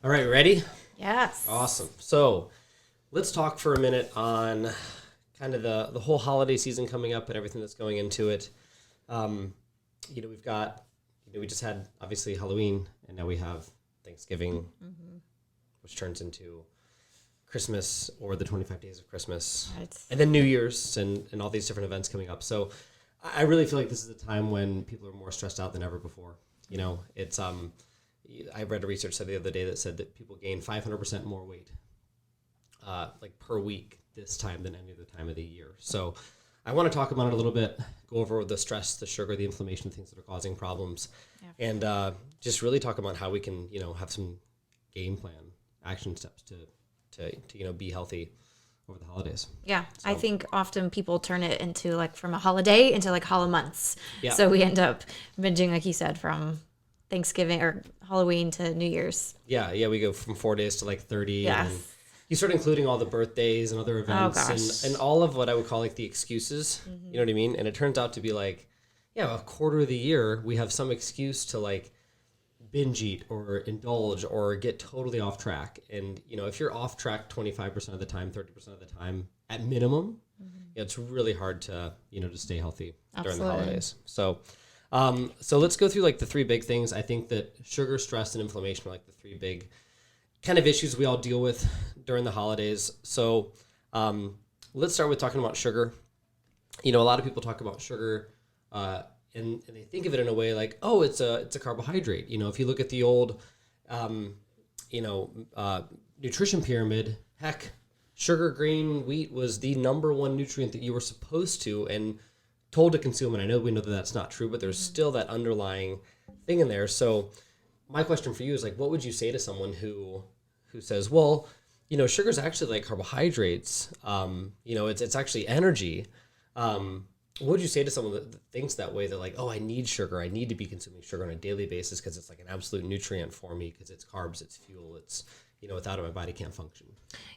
All right, ready? Yes. Awesome. So let's talk for a minute on kind of the whole holiday season coming up and everything that's going into it. We've got, we just had obviously Halloween, and now we have Thanksgiving, which turns into Christmas or the 25 days of Christmas, Right. and then New Year's and all these different events coming up. So I really feel like this is a time when people are more stressed out than ever before. You know, it's I read a research study the other day that said that people gain 500% more weight, like per week this time than any other time of the year. So I want to talk about it a little bit, go over the stress, the sugar, the inflammation, things that are causing problems, and just really talk about how we can, have some game plan, action steps to be healthy over the holidays. Yeah, so. I think often people turn it into like from a holiday into like holiday months. Yeah. So we end up binging, like you said, from Thanksgiving or Halloween to New Year's. Yeah, we go from 4 days to like 30. Yes. And you start including all the birthdays and other events and all of what I would call like the excuses. Mm-hmm. You know what I mean? And it turns out to be like, a quarter of the year we have some excuse to like binge eat or indulge or get totally off track. And, if you're off track 25% of the time, 30% of the time at minimum, it's really hard to, to stay healthy during the holidays. So let's go through like the three big things. I think that sugar, stress, and inflammation are like the three big kind of issues we all deal with during the holidays. So let's start with talking about sugar. A lot of people talk about sugar and they think of it in a way like, oh, it's a carbohydrate. If you look at the old, nutrition pyramid, heck, sugar, grain, wheat was the number one nutrient that you were supposed to and told to consume. And I know we know that that's not true, but there's still that underlying thing in there. So my question for you is like, what would you say to someone who says, well, sugar is actually like carbohydrates. It's actually energy. What would you say to someone that thinks that way? They're like, oh, I need sugar. I need to be consuming sugar on a daily basis because it's like an absolute nutrient for me because it's carbs, it's fuel, it's, without it, my body can't function.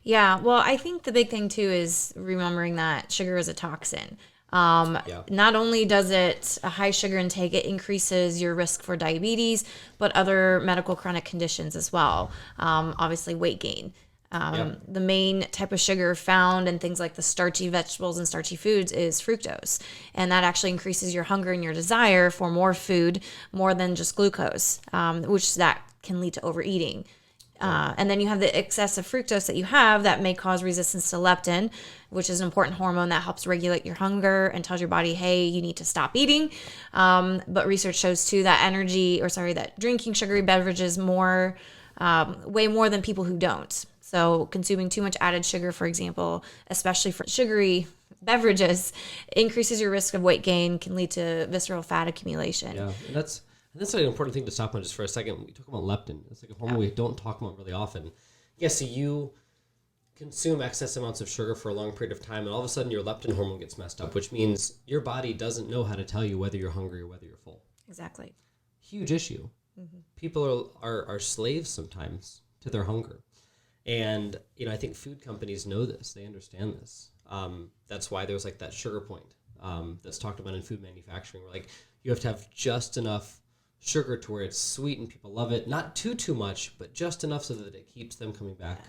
Yeah. Well, I think the big thing too is remembering that sugar is a toxin. Not only does a high sugar intake, it increases your risk for diabetes, but other medical chronic conditions as well. Obviously weight gain. The main type of sugar found in things like the starchy vegetables and starchy foods is fructose. And that actually increases your hunger and your desire for more food, more than just glucose, which that can lead to overeating. And then you have the excessive fructose that you have that may cause resistance to leptin, which is an important hormone that helps regulate your hunger and tells your body, hey, you need to stop eating. But research shows too that drinking sugary beverages way more than people who don't. So consuming too much added sugar, for example, especially for sugary beverages, increases your risk of weight gain, can lead to visceral fat accumulation. Yeah, and that's an important thing to stop on just for a second. We talk about leptin. It's like a hormone we don't talk about really often. Yeah, so you consume excess amounts of sugar for a long period of time, and all of a sudden your leptin hormone gets messed up, which means your body doesn't know how to tell you whether you're hungry or whether you're full. Exactly. Huge issue. Mm-hmm. People are slaves sometimes to their hunger. And, I think food companies know this. They understand this. That's why there's like that sugar point that's talked about in food manufacturing, where like you have to have just enough sugar to where it's sweet and people love it. Not too much, but just enough so that it keeps them coming back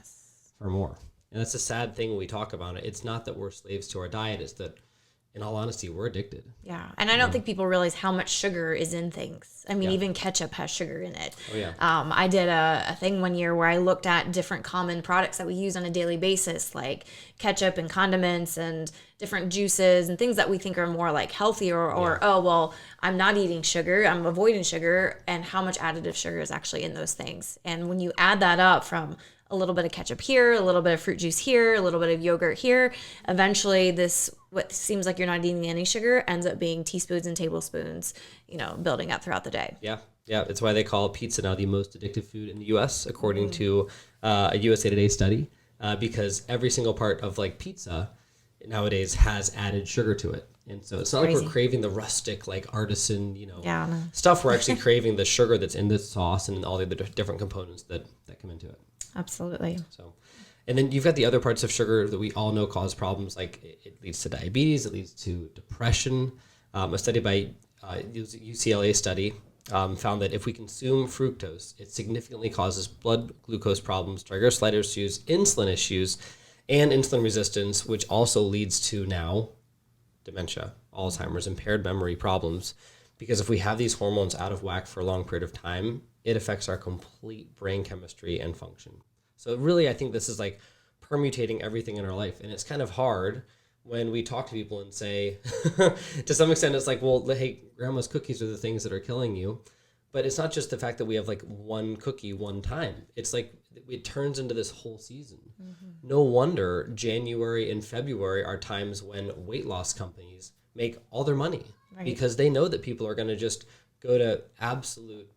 for more. And that's a sad thing when we talk about it. It's not that we're slaves to our diet. It's that, in all honesty, we're addicted. Yeah. And I don't think people realize how much sugar is in things. I mean, even ketchup has sugar in it. Oh, yeah. I did a thing one year where I looked at different common products that we use on a daily basis, like ketchup and condiments and different juices and things that we think are more like healthy or oh, well, I'm not eating sugar, I'm avoiding sugar, and how much additive sugar is actually in those things. And when you add that up from a little bit of ketchup here, a little bit of fruit juice here, a little bit of yogurt here, eventually this, what seems like you're not eating any sugar, ends up being teaspoons and tablespoons, building up throughout the day. Yeah. It's why they call pizza now the most addictive food in the U.S., according to a USA Today study, because every single part of like pizza nowadays has added sugar to it. And so it's not like we're craving the rustic, like artisan, stuff. We're actually craving the sugar that's in the sauce and all the other different components that come into it. Absolutely. So, and then you've got the other parts of sugar that we all know cause problems. Like it leads to diabetes. It leads to depression. A study by UCLA study found that if we consume fructose, it significantly causes blood glucose problems, triglyceride issues, insulin issues, and insulin resistance, which also leads to now dementia, Alzheimer's, impaired memory problems. Because if we have these hormones out of whack for a long period of time, it affects our complete brain chemistry and function. So really, I think this is like permutating everything in our life. And it's kind of hard when we talk to people and say, to some extent, it's like, well, hey, grandma's cookies are the things that are killing you. But it's not just the fact that we have like one cookie one time. It's like it turns into this whole season. Mm-hmm. No wonder January and February are times when weight loss companies make all their money, right? Because they know that people are going to just go to absolute,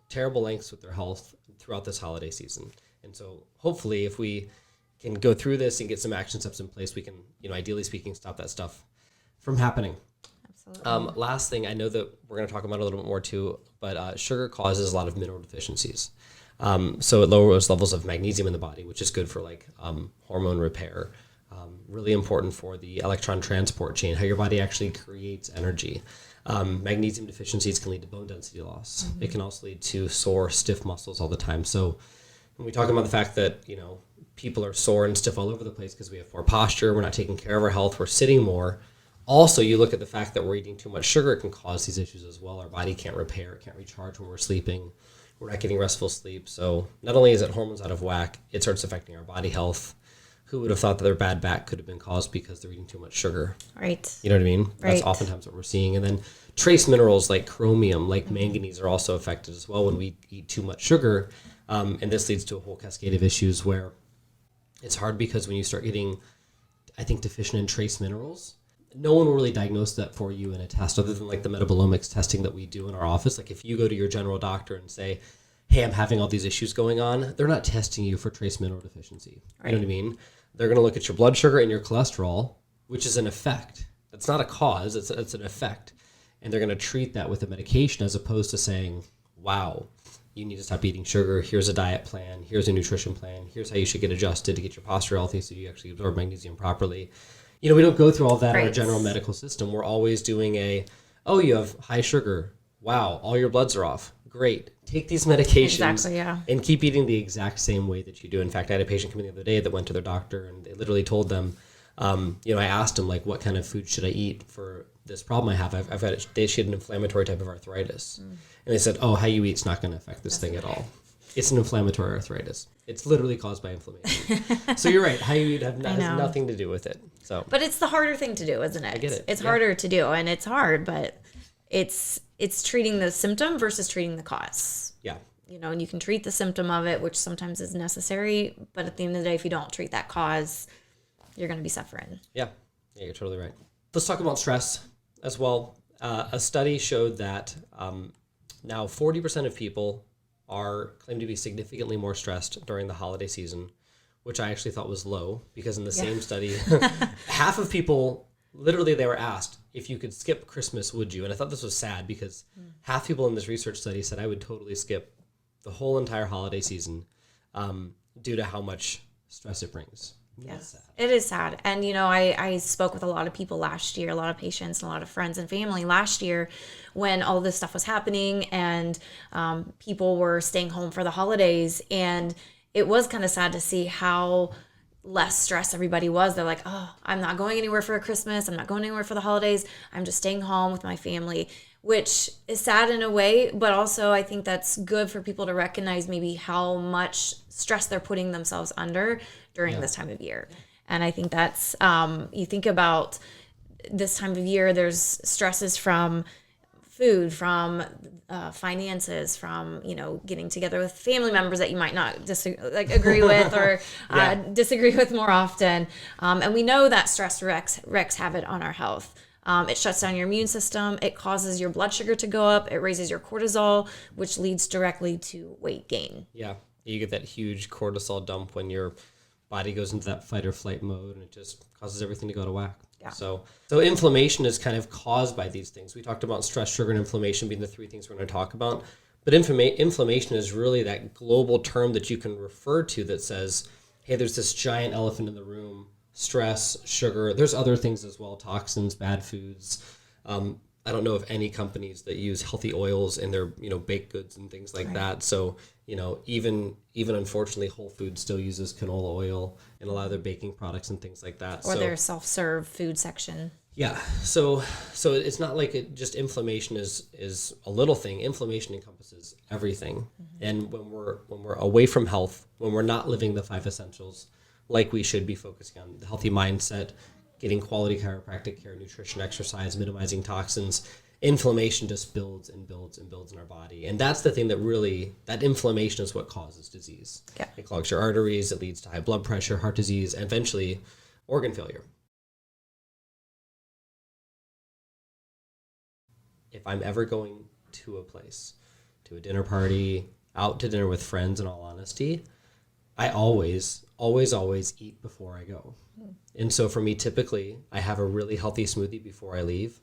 terrible lengths with their health throughout this holiday season. And so hopefully if we can go through this and get some action steps in place, we can, ideally speaking, stop that stuff from happening. Absolutely. Last thing, I know that we're going to talk about a little bit more too, but sugar causes a lot of mineral deficiencies. So it lowers levels of magnesium in the body, which is good for like hormone repair. Really important for the electron transport chain, how your body actually creates energy. Magnesium deficiencies can lead to bone density loss. Mm-hmm. It can also lead to sore, stiff muscles all the time. So when we talk about the fact that, people are sore and stiff all over the place because we have poor posture, we're not taking care of our health, we're sitting more. Also, you look at the fact that we're eating too much sugar, it can cause these issues as well. Our body can't repair, it can't recharge when we're sleeping. We're not getting restful sleep. So not only is it hormones out of whack, it starts affecting our body health. Who would have thought that their bad back could have been caused because they're eating too much sugar? Right. You know what I mean? Right. That's oftentimes what we're seeing. And then trace minerals like chromium, like manganese are also affected as well when we eat too much sugar. And this leads to a whole cascade of issues where it's hard because when you start getting, I think, deficient in trace minerals, no one will really diagnose that for you in a test other than like the metabolomics testing that we do in our office. Like if you go to your general doctor and say, hey, I'm having all these issues going on, they're not testing you for trace mineral deficiency. Right. You know what I mean? They're going to look at your blood sugar and your cholesterol, which is an effect. That's not a cause, it's an effect. And they're going to treat that with a medication as opposed to saying, wow, you need to stop eating sugar. Here's a diet plan. Here's a nutrition plan. Here's how you should get adjusted to get your posture healthy so you actually absorb magnesium properly. We don't go through all that in our general medical system. We're always doing you have high sugar. Wow, all your bloods are off. Great. Take these medications and keep eating the exact same way that you do. In fact, I had a patient come in the other day that went to their doctor and they literally told them, I asked them like, what kind of food should I eat for this problem I have? I've had she had an inflammatory type of arthritis. And they said, how you eat's not going to affect this thing at all. It's an inflammatory arthritis. It's literally caused by inflammation. So you're right. How you eat has nothing to do with it. So, but it's the harder thing to do, isn't it? I get it. It's harder to do, and it's hard, but it's treating the symptom versus treating the cause. Yeah. And you can treat the symptom of it, which sometimes is necessary, but at the end of the day, if you don't treat that cause, you're going to be suffering. Yeah, you're totally right. Let's talk about stress as well. A study showed that now 40% of people are claimed to be significantly more stressed during the holiday season, which I actually thought was low because in the same study, half of people, literally they were asked, if you could skip Christmas, would you? And I thought this was sad because half people in this research study said I would totally skip the whole entire holiday season due to how much stress it brings. Yes, it is sad. And, I spoke with a lot of people last year, a lot of patients and a lot of friends and family last year when all this stuff was happening and people were staying home for the holidays. And it was kind of sad to see how less stressed everybody was. They're like, oh, I'm not going anywhere for Christmas. I'm not going anywhere for the holidays. I'm just staying home with my family, which is sad in a way, but also I think that's good for people to recognize maybe how much stress they're putting themselves under during this time of year. And I think that's, you think about this time of year, there's stresses from food, from finances, from, getting together with family members that you might not agree with or disagree with more often. And we know that stress wreaks havoc on our health. It shuts down your immune system. It causes your blood sugar to go up. It raises your cortisol, which leads directly to weight gain. Yeah. You get that huge cortisol dump when your body goes into that fight or flight mode, and it just causes everything to go to whack. Yeah. So inflammation is kind of caused by these things. We talked about stress, sugar, and inflammation being the three things we're going to talk about. But inflammation is really that global term that you can refer to that says, hey, there's this giant elephant in the room. Stress, sugar, there's other things as well, toxins, bad foods. I don't know of any companies that use healthy oils in their, baked goods and things like that. So, even unfortunately, Whole Foods still uses canola oil in a lot of their baking products and things like that. Or their self-serve food section. Yeah. So it's not like just inflammation is a little thing. Inflammation encompasses everything. And when we're away from health, when we're not living the 5 essentials, like we should be focusing on the healthy mindset, getting quality chiropractic care, nutrition, exercise, minimizing toxins, inflammation just builds and builds and builds in our body. And that's the thing that inflammation is what causes disease. Yeah. It clogs your arteries, it leads to high blood pressure, heart disease, and eventually organ failure. If I'm ever going to a place, to a dinner party, out to dinner with friends, in all honesty, I always eat before I go. And so for me, typically, I have a really healthy smoothie before I leave.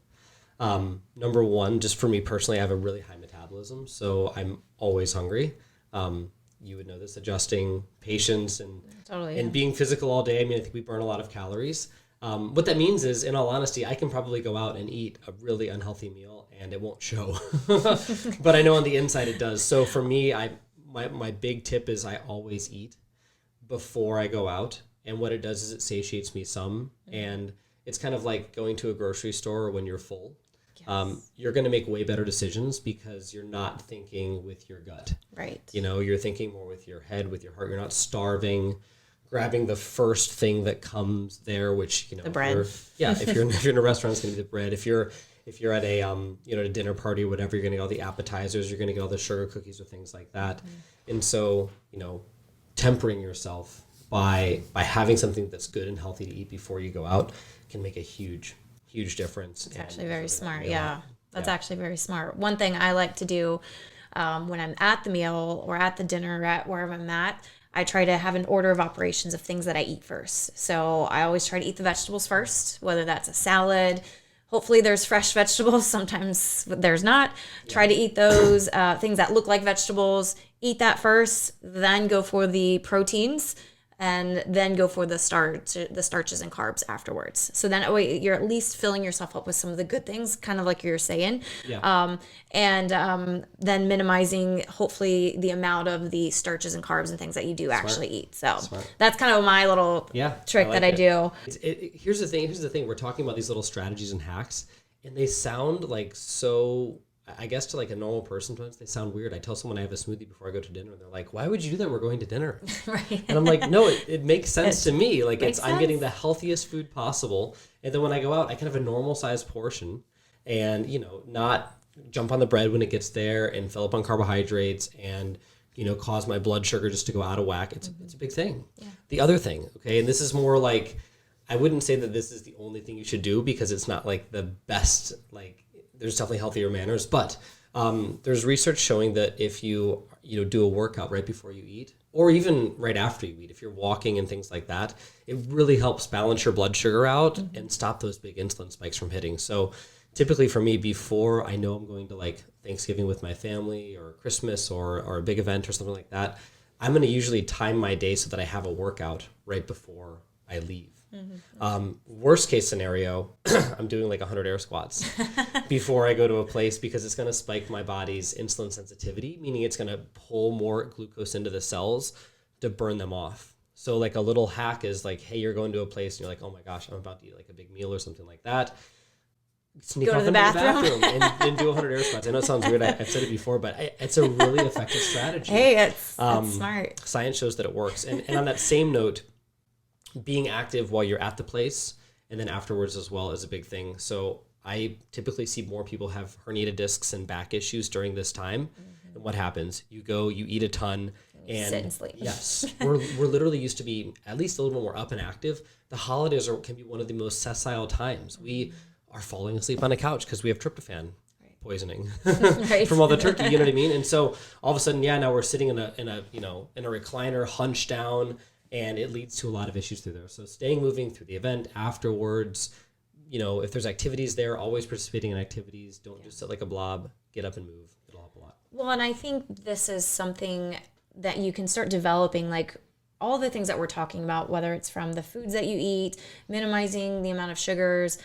Number one, just for me personally, I have a really high metabolism, so I'm always hungry. You would know this, adjusting patience and being physical all day. I mean, I think we burn a lot of calories. What that means is, in all honesty, I can probably go out and eat a really unhealthy meal and it won't show. But I know on the inside it does. So for me, my big tip is I always eat before I go out. And what it does is it satiates me some. And it's kind of like going to a grocery store when you're full. Yes. You're going to make way better decisions because you're not thinking with your gut. Right. You're thinking more with your head, with your heart. You're not starving, grabbing the first thing that comes there, which, the bread. If you're in a restaurant, it's going to be the bread. If you're at a a dinner party or whatever, you're going to get all the appetizers, you're going to get all the sugar cookies or things like that. And so, tempering yourself by having something that's good and healthy to eat before you go out can make a huge difference. It's actually very smart. Yeah. That's actually very smart. One thing I like to do when I'm at the meal or at the dinner, at wherever I'm at, I try to have an order of operations of things that I eat first. So I always try to eat the vegetables first, whether that's a salad. Hopefully there's fresh vegetables. Sometimes there's not. Try to eat those things that look like vegetables. Eat that first, then go for the proteins, and then go for the starches and carbs afterwards. So then you're at least filling yourself up with some of the good things, kind of like you were saying. Yeah. Then minimizing, hopefully, the amount of the starches and carbs and things that you do actually eat. So that's kind of my little trick that I do. Here's the thing. We're talking about these little strategies and hacks, and they sound like so... I guess to like a normal person, sometimes they sound weird. I tell someone I have a smoothie before I go to dinner, and they're like, "Why would you do that? We're going to dinner." Right. And I'm like, "No, it makes sense to me. Like I'm getting the healthiest food possible, and then when I go out, I can have a normal sized portion, and not jump on the bread when it gets there, and fill up on carbohydrates, and cause my blood sugar just to go out of whack. It's a big thing. Yeah. The other thing, okay, and this is more like, I wouldn't say that this is the only thing you should do because it's not like the best like. There's definitely healthier manners, but there's research showing that if you do a workout right before you eat, or even right after you eat, if you're walking and things like that, it really helps balance your blood sugar out and stop those big insulin spikes from hitting. So typically for me, before I know I'm going to like Thanksgiving with my family or Christmas or a big event or something like that, I'm going to usually time my day so that I have a workout right before I leave. Worst case scenario, I'm doing like 100 air squats before I go to a place because it's going to spike my body's insulin sensitivity, meaning it's going to pull more glucose into the cells to burn them off. So like a little hack is like, hey, you're going to a place and you're like, oh my gosh, I'm about to eat like a big meal or something like that. Sneak off into the bathroom and do 100 air squats. I know it sounds weird. I've said it before, but it's a really effective strategy. Hey, it's smart. Science shows that it works. And on that same note, being active while you're at the place and then afterwards as well is a big thing. So I typically see more people have herniated discs and back issues during this time. And what happens? You go, you eat a ton, and sit and sleep. Yes, we're literally used to be at least a little bit more up and active. The holidays can be one of the most sessile times. We are falling asleep on a couch because we have tryptophan poisoning from all the turkey. You know what I mean? And so all of a sudden, now we're sitting in a recliner, hunched down. And it leads to a lot of issues through there. So staying moving through the event afterwards, if there's activities there, always participating in activities. Don't just sit like a blob. Get up and move. It'll help a lot. Well, and I think this is something that you can start developing like all the things that we're talking about, whether it's from the foods that you eat, minimizing the amount of sugars,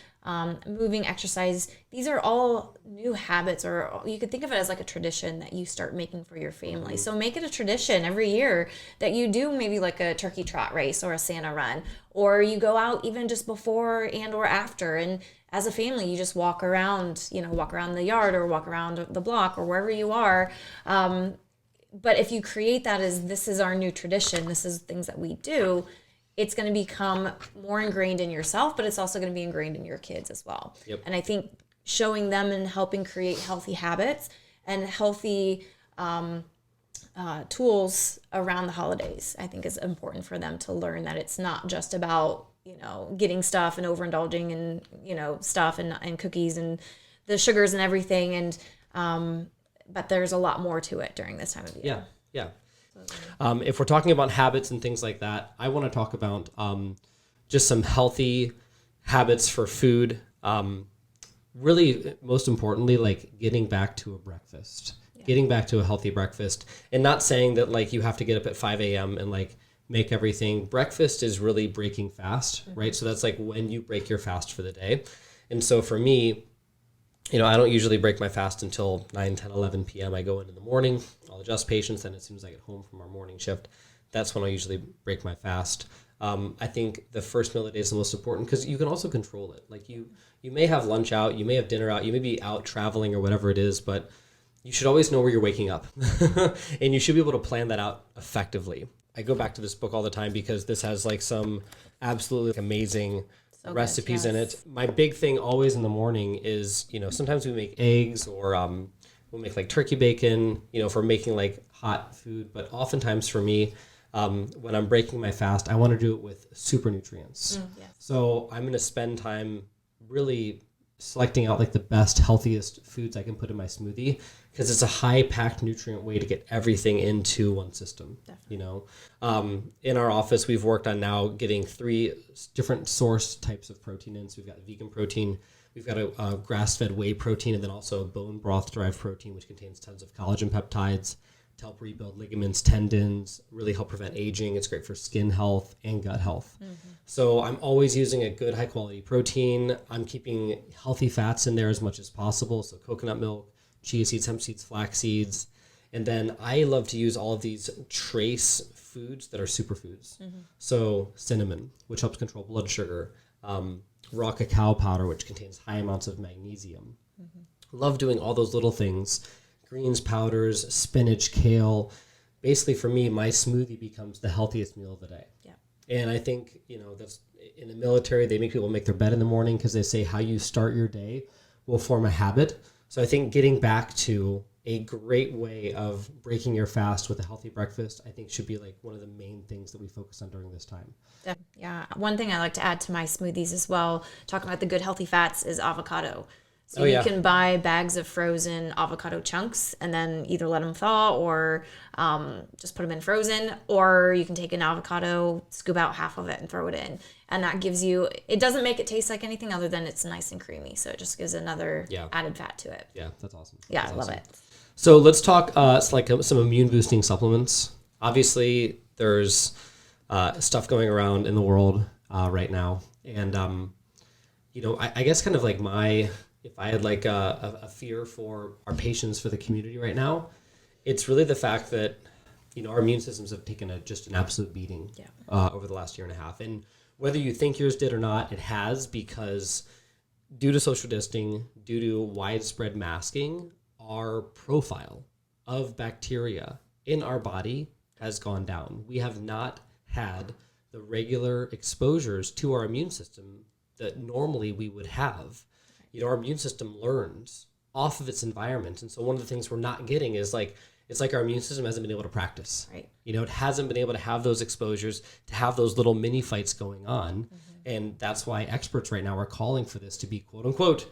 moving, exercise, these are all new habits, or you could think of it as like a tradition that you start making for your family. So make it a tradition every year that you do maybe like a turkey trot race or a Santa run, or you go out even just before and or after, and as a family you just walk around the yard or walk around the block or wherever you are. But if you create that as this is our new tradition, this is things that we do, it's going to become more ingrained in yourself, but it's also going to be ingrained in your kids as well. Yep. And I think showing them and helping create healthy habits and healthy tools around the holidays, I think is important for them to learn that it's not just about, getting stuff and overindulging and, stuff and cookies and the sugars and everything. And, but there's a lot more to it during this time of year. Yeah. If we're talking about habits and things like that, I want to talk about just some healthy habits for food. Really, most importantly, like getting back to a breakfast, getting back to a healthy breakfast, and not saying that like you have to get up at 5 a.m. and like make everything. Breakfast is really breaking fast, right? So that's like when you break your fast for the day. And so for me, I don't usually break my fast until 9, 10, 11 p.m. I go in the morning, I'll adjust patients, and as soon as I get home from our morning shift, that's when I usually break my fast. I think the first meal of the day is the most important because you can also control it. Like you may have lunch out, you may have dinner out, you may be out traveling or whatever it is, but you should always know where you're waking up. And you should be able to plan that out effectively. I go back to this book all the time because this has like some absolutely amazing recipes in it. My big thing always in the morning is, sometimes we make eggs or we'll make like turkey bacon, for making like hot food. But oftentimes for me, when I'm breaking my fast, I want to do it with super nutrients. So I'm going to spend time really selecting out like the best, healthiest foods I can put in my smoothie because it's a high packed nutrient way to get everything into one system. Definitely. In our office, we've worked on now getting 3 different source types of protein in. So we've got vegan protein, we've got a grass-fed whey protein, and then also a bone broth-derived protein, which contains tons of collagen peptides to help rebuild ligaments, tendons, really help prevent aging. It's great for skin health and gut health. So I'm always using a good high-quality protein. I'm keeping healthy fats in there as much as possible. So coconut milk, chia seeds, hemp seeds, flax seeds. And then I love to use all of these trace foods that are superfoods. So cinnamon, which helps control blood sugar. Raw cacao powder, which contains high amounts of magnesium. Love doing all those little things. Greens powders, spinach, kale. Basically, for me, my smoothie becomes the healthiest meal of the day. And I think, that's in the military, they make people make their bed in the morning because they say how you start your day will form a habit. So I think getting back to a great way of breaking your fast with a healthy breakfast, I think should be like one of the main things that we focus on during this time. Yeah. One thing I like to add to my smoothies as well, talking about the good healthy fats, is avocado. So you can buy bags of frozen avocado chunks and then either let them thaw or just put them in frozen, or you can take an avocado, scoop out half of it and throw it in. And that gives you, it doesn't make it taste like anything other than it's nice and creamy. So it just gives another added fat to it. Yeah, that's awesome. Yeah, I love it. So let's talk some immune boosting supplements. Obviously, there's stuff going around in the world right now. And, I guess kind of like if I had like a fear for our patients, for the community right now, it's really the fact that, our immune systems have taken just an absolute beating over the last year and a half. And whether you think yours did or not, it has, because due to social distancing, due to widespread masking, our profile of bacteria in our body has gone down. We have not had the regular exposures to our immune system that normally we would have. Our immune system learns off of its environment. And so one of the things we're not getting is it's like our immune system hasn't been able to practice. Right. It hasn't been able to have those exposures, to have those little mini fights going on. And that's why experts right now are calling for this to be, quote unquote,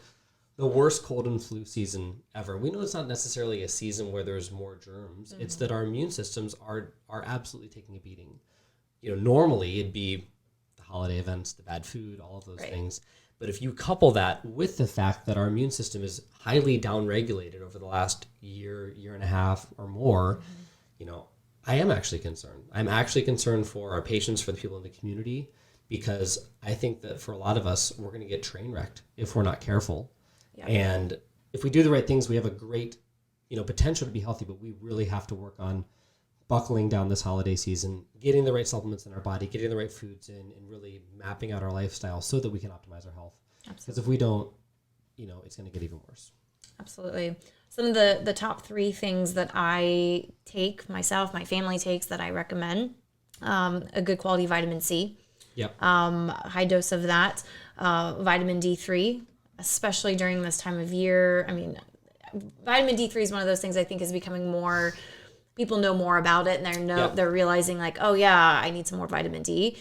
the worst cold and flu season ever. We know it's not necessarily a season where there's more germs. It's that our immune systems are absolutely taking a beating. Normally it'd be the holiday events, the bad food, all of those things. But if you couple that with the fact that our immune system is highly downregulated over the last year and a half or more, I am actually concerned. I'm actually concerned for our patients, for the people in the community, because I think that for a lot of us, we're going to get train wrecked if we're not careful. Yeah. And if we do the right things, we have a great, potential to be healthy, but we really have to work on buckling down this holiday season, getting the right supplements in our body, getting the right foods in, and really mapping out our lifestyle so that we can optimize our health. Because if we don't, it's going to get even worse. Absolutely. Some of the top 3 things that I take myself, my family takes that I recommend, a good quality vitamin C. Yep. High dose of that. Vitamin D3, especially during this time of year. I mean, vitamin D3 is one of those things I think is becoming more, people know more about it, and they're realizing like, oh yeah, I need some more vitamin D.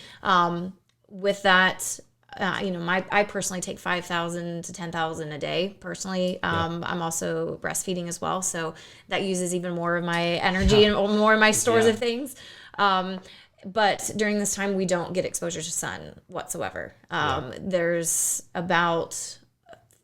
With that, I personally take 5,000 to 10,000 a day personally. I'm also breastfeeding as well, so that uses even more of my energy and more of my stores of things. But during this time, we don't get exposure to sun whatsoever. There's about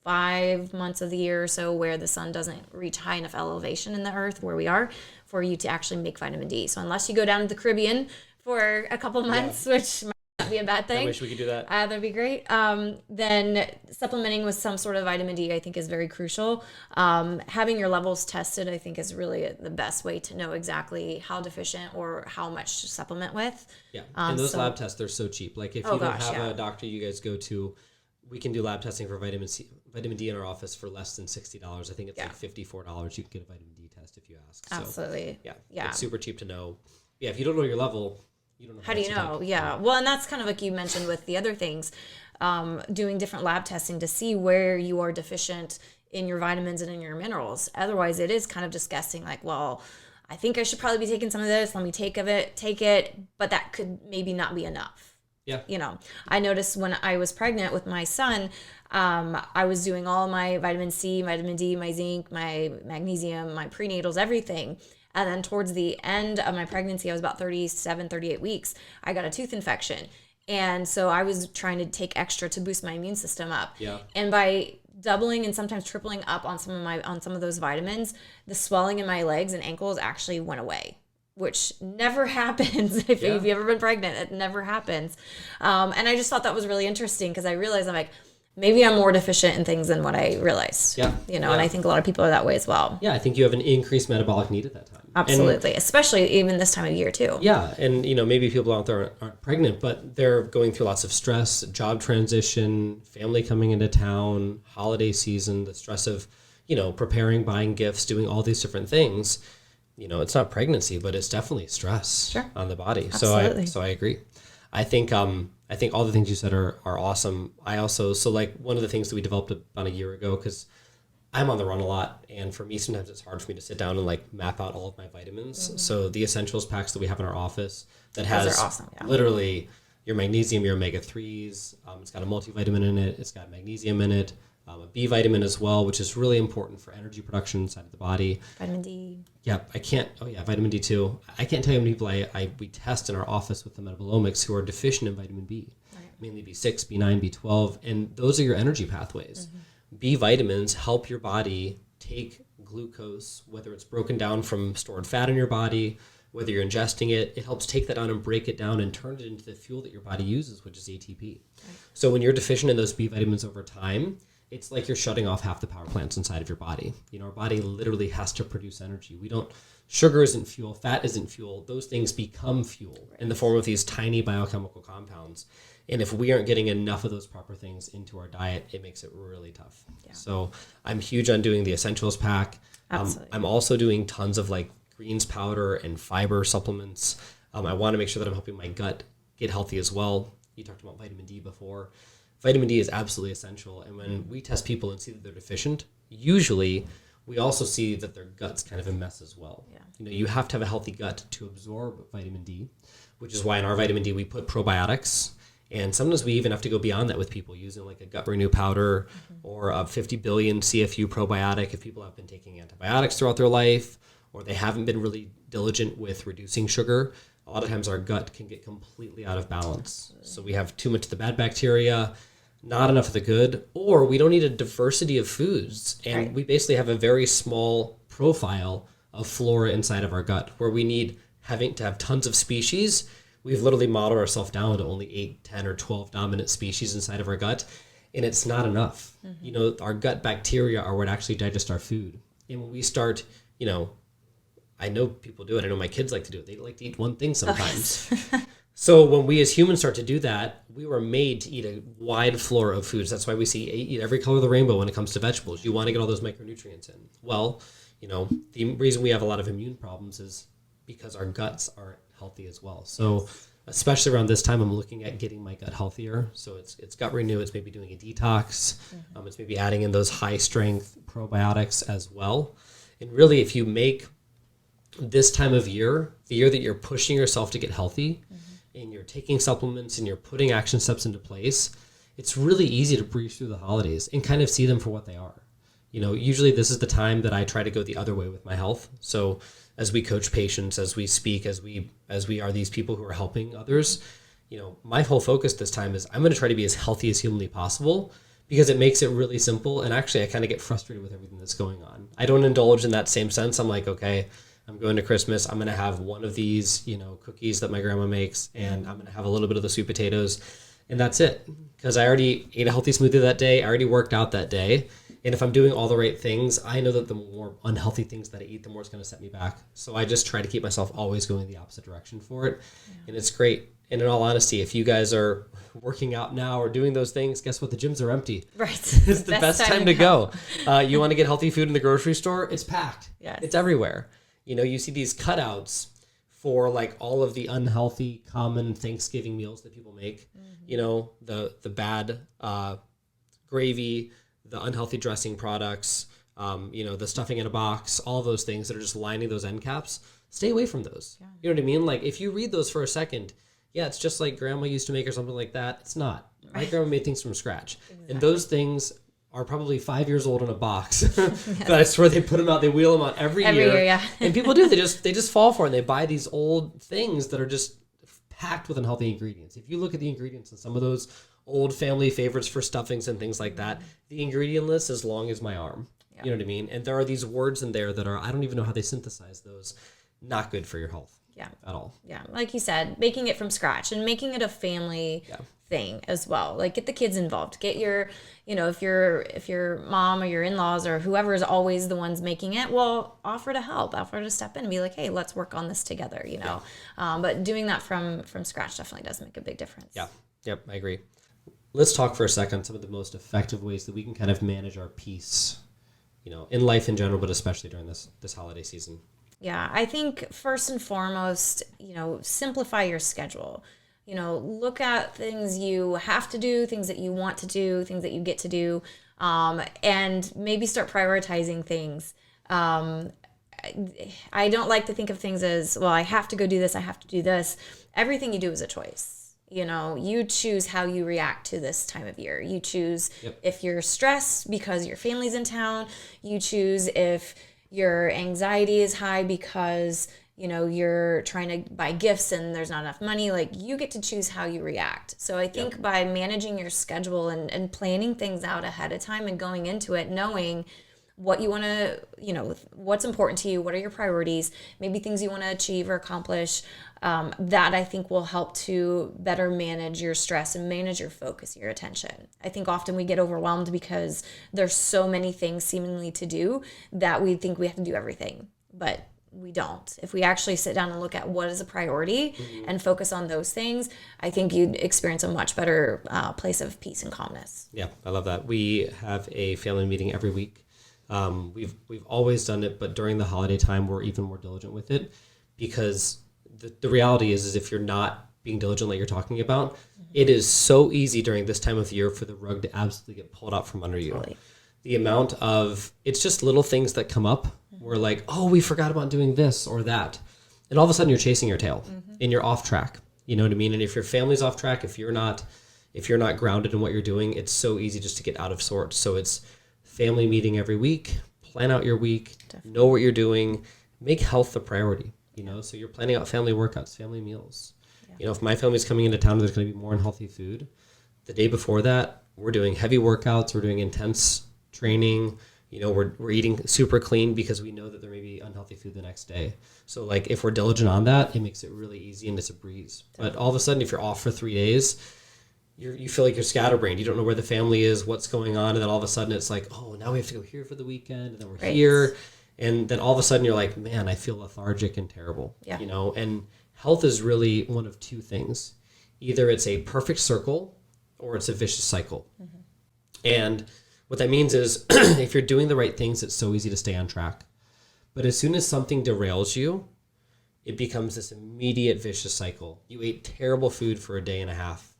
5 months of the year or so where the sun doesn't reach high enough elevation in the earth where we are for you to actually make vitamin D. So unless you go down to the Caribbean for a couple months, which might not be a bad thing. I wish we could do that. That'd be great. Then supplementing with some sort of vitamin D, I think, is very crucial. Having your levels tested, I think, is really the best way to know exactly how deficient or how much to supplement with. Yeah, and those lab tests, they're so cheap. Like if you don't have a doctor you guys go to, we can do lab testing for vitamin D in our office for less than $60. I think it's like $54. You can get a vitamin D test if you ask. Absolutely. So, yeah. It's super cheap to know. Yeah, if you don't know your level, you don't know. How do you know? Yeah. Well, and that's kind of like you mentioned with the other things, doing different lab testing to see where you are deficient in your vitamins and in your minerals. Otherwise, it is kind of just guessing like, well, I think I should probably be taking some of this. Let me take it, but that could maybe not be enough. Yeah. I noticed when I was pregnant with my son, I was doing all my vitamin C, vitamin D, my zinc, my magnesium, my prenatals, everything. And then towards the end of my pregnancy, I was about 37, 38 weeks, I got a tooth infection. And so I was trying to take extra to boost my immune system up. Yeah. And by doubling and sometimes tripling up on some of those vitamins, the swelling in my legs and ankles actually went away, which never happens if you've ever been pregnant. It never happens. And I just thought that was really interesting because I realized I'm like, maybe I'm more deficient in things than what I realized. Yeah. And I think a lot of people are that way as well. Yeah, I think you have an increased metabolic need at that time. Absolutely. Especially even this time of year too. Yeah. And, maybe people out there aren't pregnant, but they're going through lots of stress, job transition, family coming into town, holiday season, the stress of, preparing, buying gifts, doing all these different things. It's not pregnancy, but it's definitely stress on the body. Absolutely. So I agree. I think all the things you said are awesome. I also, one of the things that we developed about a year ago, because I'm on the run a lot. And for me, sometimes it's hard for me to sit down and map out all of my vitamins. Mm-hmm. So the essentials packs that we have in our office that has awesome, literally your magnesium, your omega-3s. It's got a multivitamin in it. It's got magnesium in it. A B vitamin as well, which is really important for energy production inside of the body. Vitamin D. Yep, vitamin D too. I can't tell you how many people we test in our office with the metabolomics who are deficient in vitamin B, mainly B6, B9, B12, and those are your energy pathways. Mm-hmm. B vitamins help your body take glucose, whether it's broken down from stored fat in your body, whether you're ingesting it, it helps take that down and break it down and turn it into the fuel that your body uses, which is ATP. Right. So when you're deficient in those B vitamins over time, it's like you're shutting off half the power plants inside of your body. Our body literally has to produce energy. Sugar isn't fuel, fat isn't fuel. Those things become fuel in the form of these tiny biochemical compounds. And if we aren't getting enough of those proper things into our diet, it makes it really tough. Yeah. So I'm huge on doing the essentials pack. I'm also doing tons of greens powder and fiber supplements. I want to make sure that I'm helping my gut get healthy as well. You talked about vitamin D before. Vitamin D is absolutely essential. And when we test people and see that they're deficient, usually we also see that their gut's kind of a mess as well. Yeah. You have to have a healthy gut to absorb vitamin D, which is why in our vitamin D we put probiotics. And sometimes we even have to go beyond that with people using a gut renew powder or a 50 billion CFU probiotic if people have been taking antibiotics throughout their life or they haven't been really diligent with reducing sugar. A lot of times our gut can get completely out of balance. So we have too much of the bad bacteria, not enough of the good, or we don't need a diversity of foods. And we basically have a very small profile of flora inside of our gut where we need having to have tons of species, we've literally modeled ourselves down to only 8, 10, or 12 dominant species inside of our gut. And it's not enough. Our gut bacteria are what actually digest our food. And when we start, I know people do it. I know my kids like to do it. They like to eat one thing sometimes. So when we as humans start to do that, we were made to eat a wide floor of foods. That's why we eat every color of the rainbow when it comes to vegetables. You want to get all those micronutrients in. Well, the reason we have a lot of immune problems is because our guts aren't healthy as well. So especially around this time, I'm looking at getting my gut healthier. So it's gut renew. It's maybe doing a detox. It's maybe adding in those high strength probiotics as well. And really, if you make this time of year, the year that you're pushing yourself to get healthy, and you're taking supplements and you're putting action steps into place, it's really easy to breeze through the holidays and kind of see them for what they are. Usually this is the time that I try to go the other way with my health. So as we coach patients, as we speak, as we are these people who are helping others, my whole focus this time is I'm going to try to be as healthy as humanly possible, because it makes it really simple. And actually I kind of get frustrated with everything that's going on. I don't indulge in that same sense. I'm like, okay, I'm going to Christmas. I'm going to have one of these, cookies that my grandma makes, and I'm going to have a little bit of the sweet potatoes, and that's it. Because I already ate a healthy smoothie that day. I already worked out that day. And if I'm doing all the right things, I know that the more unhealthy things that I eat, the more it's going to set me back. So I just try to keep myself always going the opposite direction for it. And it's great. And in all honesty, if you guys are working out now or doing those things, guess what? The gyms are empty. Right. It's the best time to go. You want to get healthy food in the grocery store? It's packed. Yes. It's everywhere. You see these cutouts for like all of the unhealthy common Thanksgiving meals that people make. The bad gravy, the unhealthy dressing products, the stuffing in a box, all those things that are just lining those end caps. Stay away from those. Yeah. You know what I mean? Like if you read those for a second, it's just like grandma used to make or something like that. It's not. My grandma made things from scratch. Exactly. And those things are probably 5 years old in a box. But I swear they put them out, they wheel them out every year. Yeah. And people do, they just fall for it, and they buy these old things that are just packed with unhealthy ingredients. If you look at the ingredients in some of those old family favorites for stuffings and things like that, the ingredient list is as long as my arm. Yeah. You know what I mean? And there are these words in there that are, I don't even know how they synthesize those, not good for your health. Yeah. At all. Yeah. Like you said, making it from scratch and making it a family thing as well. Like get the kids involved. Get your, if your mom or your in-laws or whoever is always the ones making it, well, offer to help, offer to step in and be like, hey, let's work on this together, Yeah. But doing that from scratch definitely does make a big difference. Yeah. Yep. I agree. Let's talk for a second some of the most effective ways that we can kind of manage our peace, in life in general, but especially during this holiday season. Yeah, I think first and foremost, simplify your schedule. Look at things you have to do, things that you want to do, things that you get to do, and maybe start prioritizing things. I don't like to think of things as, well, I have to go do this, I have to do this. Everything you do is a choice. You choose how you react to this time of year. You choose if you're stressed because your family's in town. You choose if your anxiety is high because, you're trying to buy gifts and there's not enough money. Like you get to choose how you react. So I think by managing your schedule and planning things out ahead of time and going into it, knowing what you want to, what's important to you, what are your priorities, maybe things you want to achieve or accomplish, that I think will help to better manage your stress and manage your focus, your attention. I think often we get overwhelmed because there's so many things seemingly to do that we think we have to do everything, but we don't. If we actually sit down and look at what is a priority and focus on those things, I think you'd experience a much better place of peace and calmness. Yeah, I love that. We have a family meeting every week. We've always done it, but during the holiday time, we're even more diligent with it because the reality is if you're not being diligent like you're talking about, it is so easy during this time of year for the rug to absolutely get pulled out from under you. Totally. The amount of, it's just little things that come up. We're like, oh, we forgot about doing this or that. And all of a sudden you're chasing your tail and you're off track. You know what I mean? And if your family's off track, if you're not grounded in what you're doing, it's so easy just to get out of sorts. So it's family meeting every week, plan out your week, know what you're doing, make health a priority, so you're planning out family workouts, family meals. Yeah. If my family's coming into town, there's going to be more unhealthy food. The day before that, we're doing heavy workouts, we're doing intense training, we're eating super clean because we know that there may be unhealthy food the next day. So like if we're diligent on that, it makes it really easy and it's a breeze. But all of a sudden, if you're off for 3 days, you feel like you're scatterbrained. You don't know where the family is, what's going on. And then all of a sudden it's like, oh, now we have to go here for the weekend. And then we're here. And then all of a sudden you're like, man, I feel lethargic and terrible, and health is really one of two things. Either it's a perfect circle or it's a vicious cycle. Mm-hmm. And what that means is if you're doing the right things, it's so easy to stay on track. But as soon as something derails you, it becomes this immediate vicious cycle. You ate terrible food for a day and a half.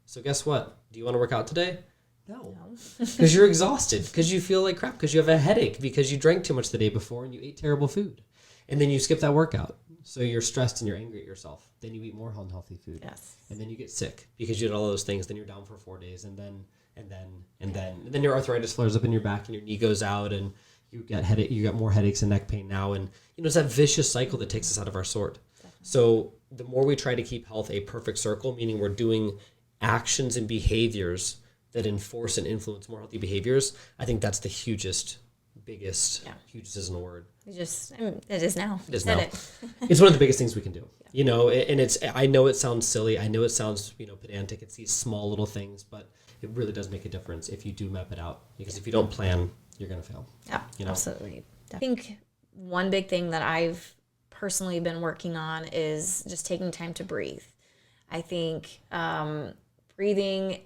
So guess what? Do you want to work out today? No. Because you're exhausted, because you feel like crap, because you have a headache, because you drank too much the day before and you ate terrible food. And then you skip that workout. So you're stressed and you're angry at yourself. Then you eat more unhealthy food. Yes. And then you get sick because you did all those things. Then you're down for 4 days. And then your arthritis flares up in your back and your knee goes out and you get more headaches and neck pain now. And it's that vicious cycle that takes us out of our sort. Definitely. So the more we try to keep health a perfect circle, meaning we're doing actions and behaviors that enforce and influence more healthy behaviors, I think that's the hugest isn't a word. It is now. It is now. It's one of the biggest things we can do. And I know it sounds silly. I know it sounds, pedantic. It's these small little things, but it really does make a difference if you do map it out. Because if you don't plan, you're going to fail. Yeah, absolutely. I think one big thing that I've personally been working on is just taking time to breathe. I think breathing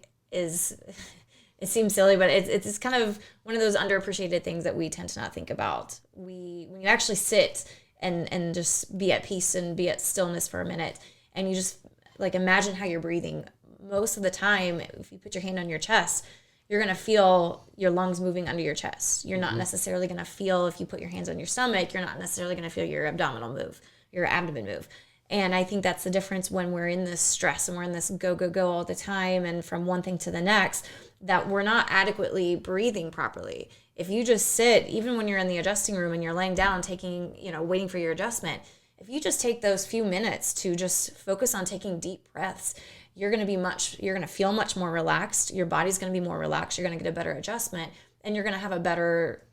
it seems silly, but it's kind of one of those underappreciated things that we tend to not think about. When you actually sit and just be at peace and be at stillness for a minute, and you just like imagine how you're breathing. Most of the time, if you put your hand on your chest, you're going to feel your lungs moving under your chest. You're not necessarily going to feel, if you put your hands on your stomach, you're not necessarily going to feel your abdomen move. And I think that's the difference when we're in this stress and we're in this go all the time and from one thing to the next, that we're not adequately breathing properly. If you just sit, even when you're in the adjusting room and you're laying down waiting for your adjustment, if you just take those few minutes to just focus on taking deep breaths, you're going to feel much more relaxed. Your body's going to be more relaxed. You're going to get a better adjustment and you're going to have a better,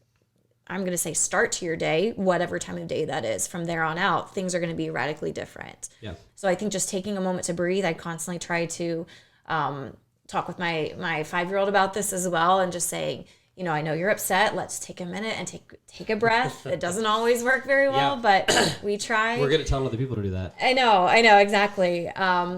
I'm going to say, start to your day, whatever time of day that is. From there on out, things are going to be radically different. Yeah. So I think just taking a moment to breathe, I constantly try to talk with my 5-year-old about this as well, and just saying, I know you're upset. Let's take a minute and take a breath. It doesn't always work very well, but we try. We're good at telling other people to do that. I know, exactly.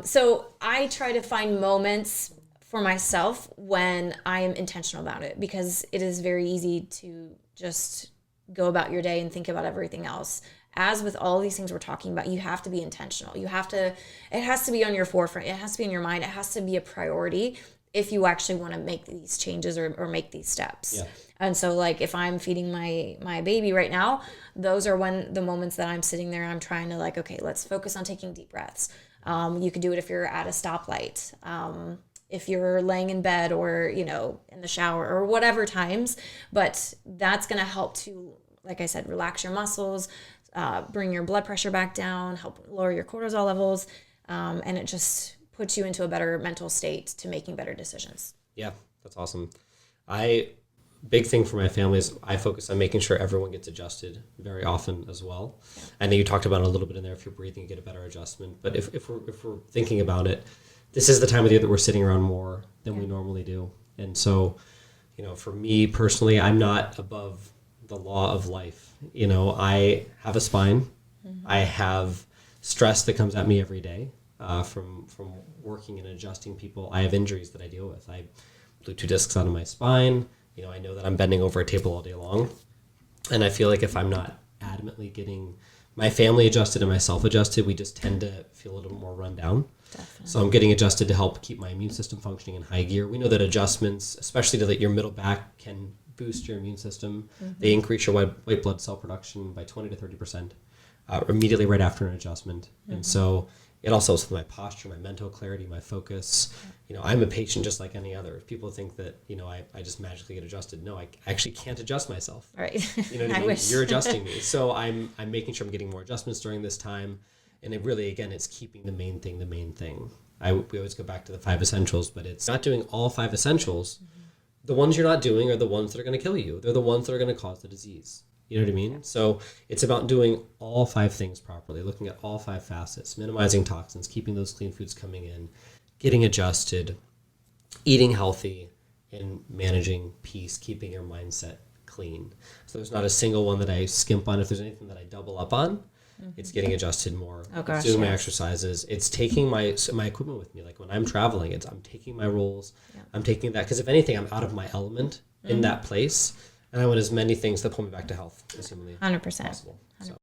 So I try to find moments for myself when I am intentional about it, because it is very easy to just go about your day and think about everything else. As with all these things we're talking about, you have to be intentional. It has to be on your forefront. It has to be in your mind. It has to be a priority if you actually want to make these changes or make these steps. Yeah. And so like if I'm feeding my baby right now, those are when the moments that I'm sitting there, I'm trying to like, okay, let's focus on taking deep breaths. You could do it if you're at a stoplight. If you're laying in bed or, in the shower or whatever times, but that's going to help to, like I said, relax your muscles, bring your blood pressure back down, help lower your cortisol levels. And it just puts you into a better mental state to making better decisions. Yeah, that's awesome. Big thing for my family is I focus on making sure everyone gets adjusted very often as well. Yeah. I know you talked about it a little bit in there. If you're breathing, you get a better adjustment. But if we're thinking about it, this is the time of the year that we're sitting around more than we normally do. And so, for me personally, I'm not above the law of life. I have a spine. Mm-hmm. I have stress that comes at me every day from working and adjusting people. I have injuries that I deal with. I blew 2 discs out of my spine. I know that I'm bending over a table all day long. And I feel like if I'm not adamantly getting my family adjusted and myself adjusted, we just tend to feel a little more run down. Definitely. So I'm getting adjusted to help keep my immune system functioning in high gear. We know that adjustments, especially to your middle back, can boost your immune system. Mm-hmm. They increase your white blood cell production by 20 to 30% immediately right after an adjustment. Mm-hmm. And so it also helps with my posture, my mental clarity, my focus. I'm a patient just like any other. If people think that, I just magically get adjusted. No, I actually can't adjust myself. Right. You know what I mean? Wish. You're adjusting me. So I'm making sure I'm getting more adjustments during this time. And it really, again, it's keeping the main thing. We always go back to the 5 essentials, but it's not doing all 5 essentials, the ones you're not doing are the ones that are going to kill you. They're the ones that are going to cause the disease. You know what I mean? So it's about doing all 5 things properly, looking at all 5 facets, minimizing toxins, keeping those clean foods coming in, getting adjusted, eating healthy, and managing peace, keeping your mindset clean. So there's not a single one that I skimp on. If there's anything that I double up on, it's getting adjusted more. It's doing my exercises. It's taking my equipment with me. Like when I'm traveling, I'm taking my rolls. Yeah. I'm taking that because if anything, I'm out of my element in that place. And I want as many things that pull me back to health as humanly 100%. possible. So.